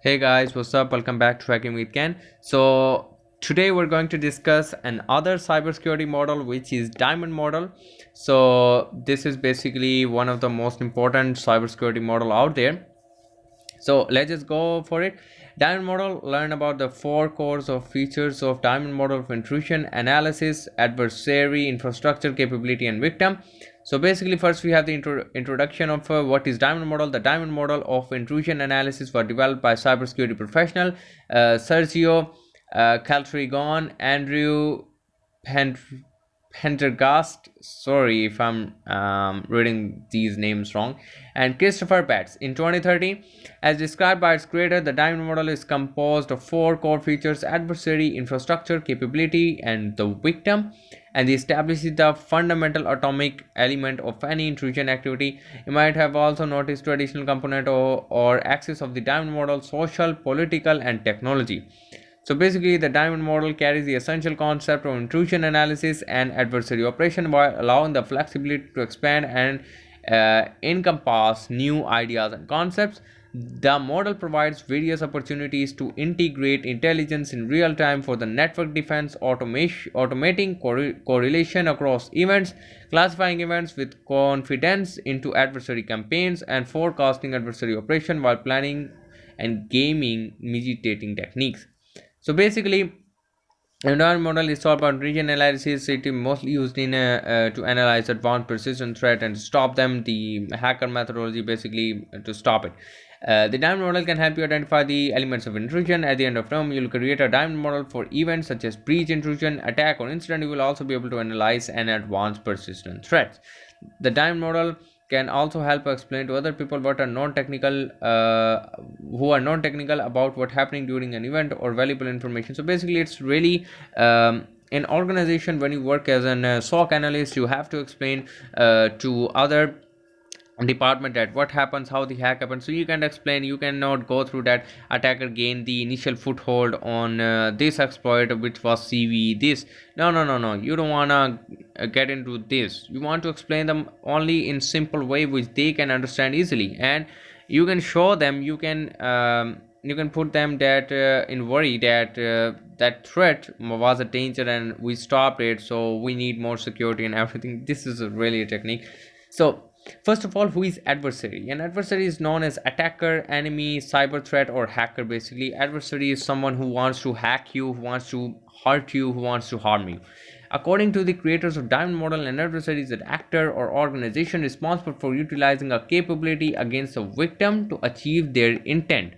Hey guys, what's up? Welcome back to Hacking with Ken. So today we're going to discuss another cybersecurity model, which is Diamond model. So this is basically one of the most important cybersecurity model out there. So let's just go for it. Diamond model, learn about the four cores of features of Diamond model of intrusion, analysis, adversary, infrastructure, capability, and victim. So basically, first we have the introduction of what is Diamond model. The Diamond model of intrusion analysis was developed by cybersecurity professional Sergio Caltrigon, Andrew Pen- Pendergast, sorry if I'm reading these names wrong, and Christopher Batts. In 2013, as described by its creator, the Diamond model is composed of four core features: adversary, infrastructure, capability, and the victim, and it establishes the fundamental atomic element of any intrusion activity. You might have also noticed two additional components or axes of the Diamond model: social, political, and technology. So basically, the Diamond model carries the essential concept of intrusion analysis and adversary operation while allowing the flexibility to expand and encompass new ideas and concepts. The model provides various opportunities to integrate intelligence in real time for the network defense, automating correlation across events, classifying events with confidence into adversary campaigns, and forecasting adversary operation while planning and gaming mitigating techniques. So basically, environment model is all about region analysis. It is mostly used in to analyze advanced persistent threat and stop them. The hacker methodology basically to stop it. The diamond model can help you identify the elements of intrusion. At the end of term, you'll create a diamond model for events such as breach, intrusion, attack, or incident. You will also be able to analyze and advance persistent threats. The diamond model can also help explain to other people what are non-technical who are non-technical about what happening during an event or valuable information. So basically, it's really an organization. When you work as an SOC analyst, you have to explain to other department that what happens, how the hack happens. So you can explain, you cannot go through that attacker gained the initial foothold on this exploit which was CV this. No, you don't want to get into this. You want to explain them only in simple way which they can understand easily, and you can show them, you can put them that in worry that that threat was a danger and we stopped it, so we need more security and everything. This is really a technique. So first of all, who is adversary? An adversary is known as attacker, enemy, cyber threat, or hacker. Basically, adversary is someone who wants to hack you, who wants to hurt you, who wants to harm you. According to the creators of Diamond Model, an adversary is an actor or organization responsible for utilizing a capability against a victim to achieve their intent.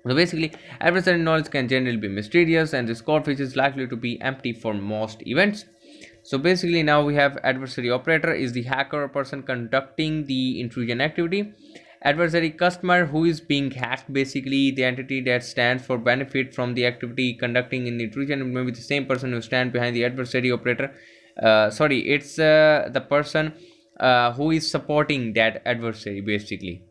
So basically, adversary knowledge can generally be mysterious, and this core feature is likely to be empty for most events. So basically, now we have adversary operator is the hacker or person conducting the intrusion activity. Adversary customer, who is being hacked, basically the entity that stands for benefit from the activity conducting in the intrusion. It may be the same person who stands behind the adversary operator. Sorry, it's the person who is supporting that adversary basically.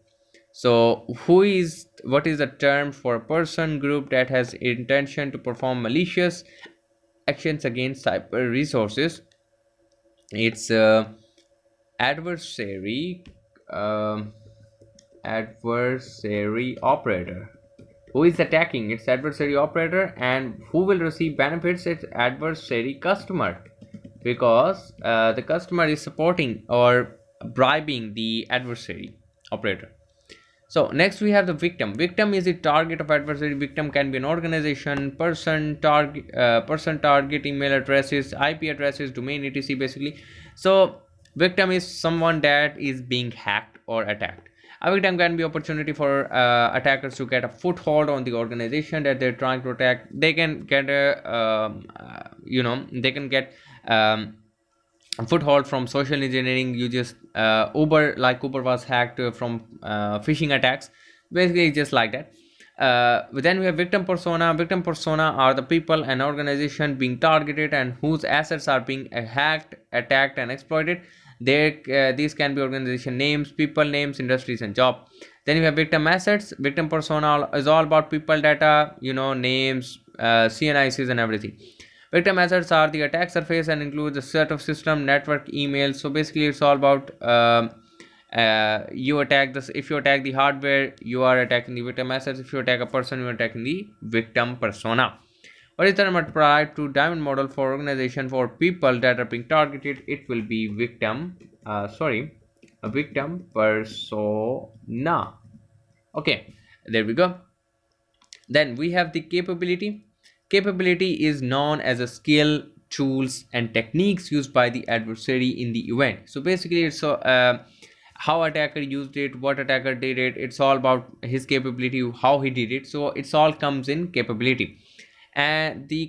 So what is the term for a person group that has intention to perform malicious actions against cyber resources? It's adversary um adversary operator. Who is attacking? It's adversary operator, and who will receive benefits? It's adversary customer, because the customer is supporting or bribing the adversary operator. So next we have the victim. Victim is the target of adversary. Victim can be an organization, person, target, email addresses, IP addresses, domain, etc. Basically, so victim is someone that is being hacked or attacked. A victim can be opportunity for attackers to get a foothold on the organization that they're trying to attack. They can get they can get foothold from social engineering. You just Uber, like Uber was hacked from phishing attacks, basically just like that. Then we have victim persona. Victim persona are the people and organization being targeted and whose assets are being hacked, attacked, and exploited. These can be organization names, people names, industries, and job. Then we have victim assets. Victim persona is all about people data, names, CNICs, and everything. Victim assets are the attack surface and includes a set of system, network, emails. So basically, it's all about You attack this. If you attack the hardware, you are attacking the victim assets. If you attack a person, you are attacking the victim persona. What is the term applied to diamond model for organization for people that are being targeted? It will be a victim persona. Okay, there we go. Then we have the capability. Capability is known as a skill, tools, and techniques used by the adversary in the event. So basically, it's how attacker used it, what attacker did it. It's all about his capability, how he did it. So it's all comes in capability. And the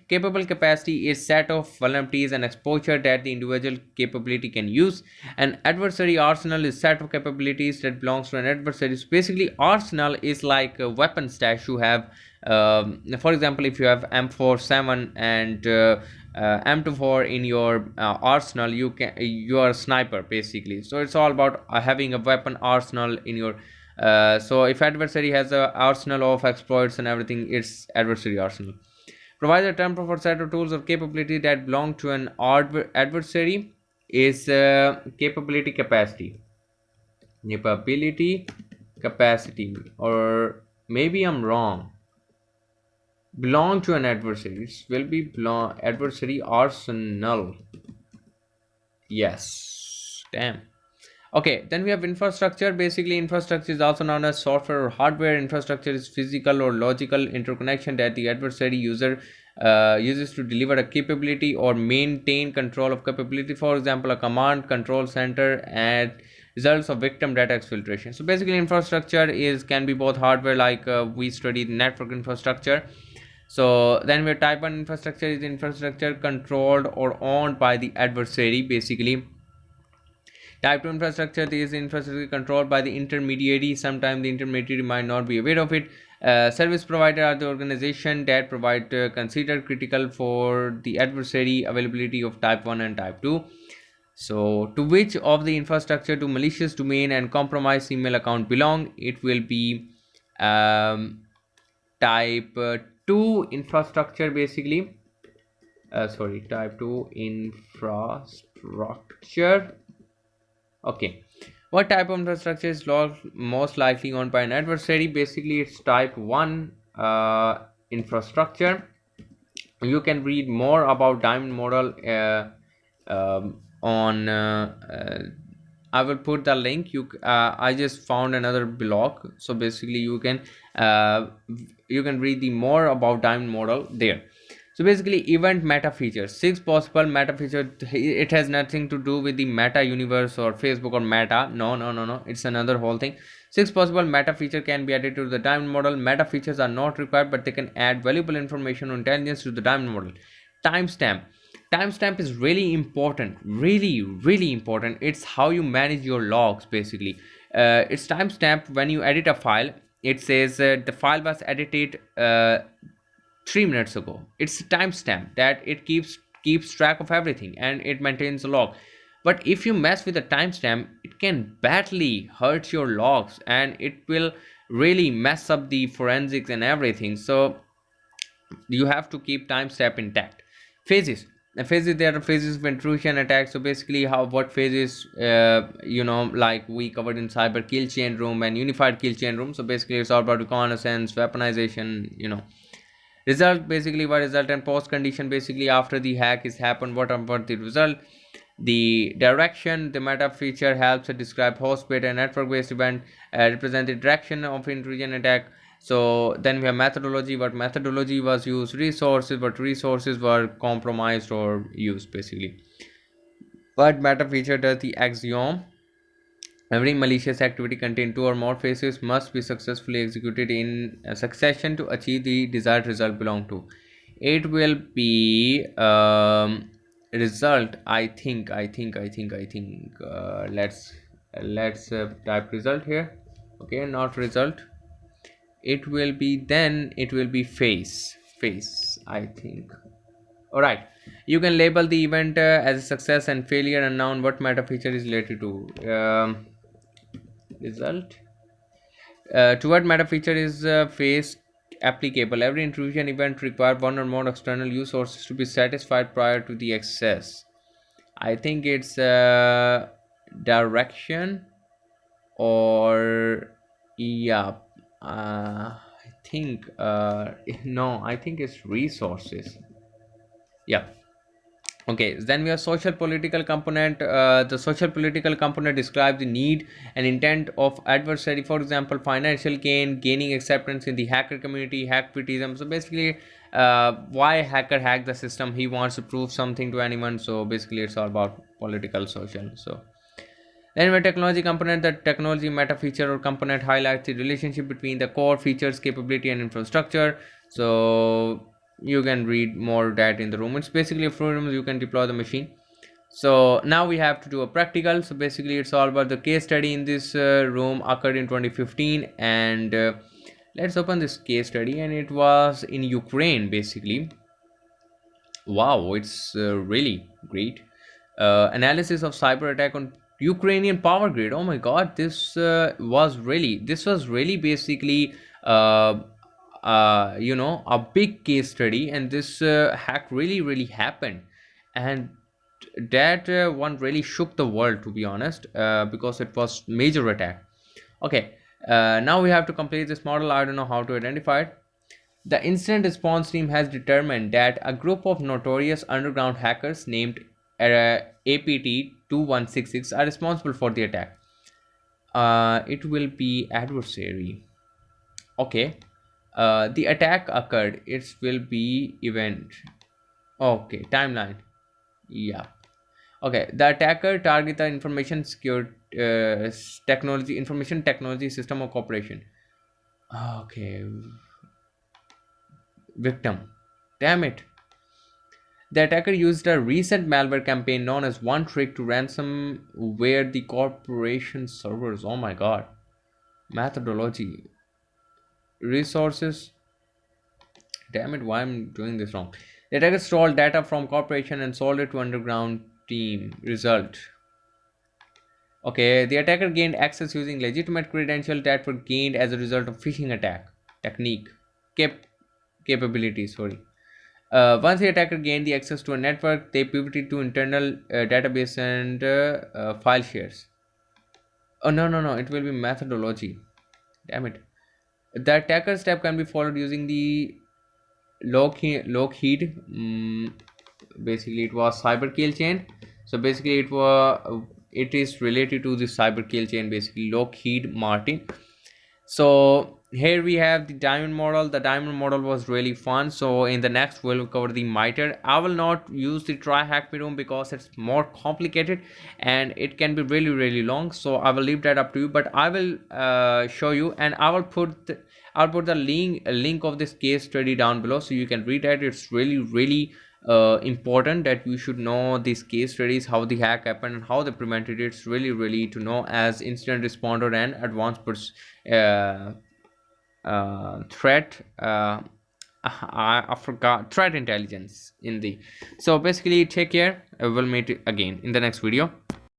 capable capacity is set of vulnerabilities and exposure that the individual capability can use. An adversary arsenal is set of capabilities that belongs to an adversary. So basically arsenal is like a weapon stash you have. For example, if you have M47 and M24 in your arsenal, you are a sniper basically. So it's all about having a weapon arsenal in your so if adversary has a arsenal of exploits and everything, it's adversary arsenal. Provides a term for set of tools or capability that belong to an adversary is capability capacity. Capability capacity, or maybe I'm wrong. Belong to an adversary. It will be belong adversary arsenal. Yes. Damn. Okay, then we have infrastructure. Basically, infrastructure is also known as software or hardware. Infrastructure is physical or logical interconnection that the adversary user uses to deliver a capability or maintain control of capability. For example, a command control center and results of victim data exfiltration. So basically, infrastructure is can be both hardware, like we studied network infrastructure. So then we type 1 infrastructure is infrastructure controlled or owned by the adversary. Basically, type 2 infrastructure is infrastructure controlled by the intermediary. Sometimes the intermediary might not be aware of it. Service provider are the organization that provide considered critical for the adversary availability of type 1 and type 2. So to which of the infrastructure to malicious domain and compromised email account belong? It will be type 2 infrastructure basically. Type 2 infrastructure. Okay, what type of infrastructure is most likely owned by an adversary? Basically, it's type 1 infrastructure. You can read more about diamond model on I will put the link. I just found another blog, so basically uh, you can read the more about diamond model there. So basically, event meta features, 6 possible meta features. It has nothing to do with the meta universe or Facebook or meta. No, it's another whole thing. 6 possible meta feature can be added to the diamond model. Meta features are not required, but they can add valuable information or intelligence to the diamond model. Timestamp. Timestamp is really important, really important. It's how you manage your logs basically. It's timestamp. When you edit a file, it says the file was edited 3 minutes ago. It's a timestamp that it keeps track of everything and it maintains a log. But if you mess with the timestamp, it can badly hurt your logs and it will really mess up the forensics and everything. So you have to keep timestamp intact. Phases. There are phases of intrusion attacks. So basically, what phases, like we covered in cyber kill chain room and unified kill chain room. So basically, it's all about reconnaissance, weaponization. Result, basically what result and post condition. Basically, after the hack is happened, what about the result? The direction. The meta feature helps to describe host based and network based event, represent the direction of intrusion attack. So then we have methodology. What methodology was used? Resources. What resources were compromised or used basically. What meta feature does? The axiom: every malicious activity containing 2 or more phases must be successfully executed in a succession to achieve the desired result belong to. It will be result. I think. Let's type result here. Okay, not result. It will be phase. I think. All right. You can label the event as a success and failure unknown. What meta feature is related to? Result. To what meta feature is phase applicable? Every intrusion event requires one or more external use sources to be satisfied prior to the access. I think it's direction. or yeah, I think no, I think it's resources. Yeah. Okay, then we have social political component. The social political component describes the need and intent of adversary. For example, financial gain, gaining acceptance in the hacker community, hack criticism. So basically, why hacker hack the system? He wants to prove something to anyone. So basically, it's all about political social. So then with technology component, the technology meta feature or component highlights the relationship between the core features, capability, and infrastructure. So you can read more that in the room. It's basically a free room you can deploy the machine. So now we have to do a practical. So basically it's all about the case study in this room occurred in 2015, and let's open this case study, and it was in Ukraine basically. Wow, it's really great. Analysis of cyber attack on Ukrainian power grid. Oh my God, this was really basically a big case study, and this hack really happened, and that one really shook the world, to be honest, because it was major attack. Okay, now we have to complete this model. I don't know how to identify it. The incident response team has determined that a group of notorious underground hackers named APT 2166 are responsible for the attack. It will be adversary. Okay. The attack occurred. It will be event. Okay. Timeline. Yeah. Okay. The attacker targeted the information technology system of corporation. Okay. Victim. Damn it. The attacker used a recent malware campaign known as One Trick to ransomware the corporation servers. Oh my god. Methodology. Resources. Damn it, why I'm doing this wrong. The attacker stole data from corporation and sold it to underground team. Result. Okay, the attacker gained access using legitimate credentials that were gained as a result of phishing attack. Technique. Cap- Capability, sorry. Once the attacker gained the access to a network, they pivoted to internal database and file shares. Oh no no no! It will be methodology. Damn it! The attacker step can be followed using the Lockheed. Basically, it was cyber kill chain. So basically, it is related to the cyber kill chain. Basically, Lockheed Martin. So here we have the diamond model. The diamond model was really fun. So in the next we'll cover the mitre. I will not use the try hack me room because it's more complicated and it can be really long, so I will leave that up to you, but I will show you, and I'll put the link of this case study down below so you can read it. It's really important that you should know these case studies, how the hack happened and how they prevented it. It's really to know as incident responder and advanced threat I forgot threat intelligence in the. So basically take care. We'll meet again in the next video.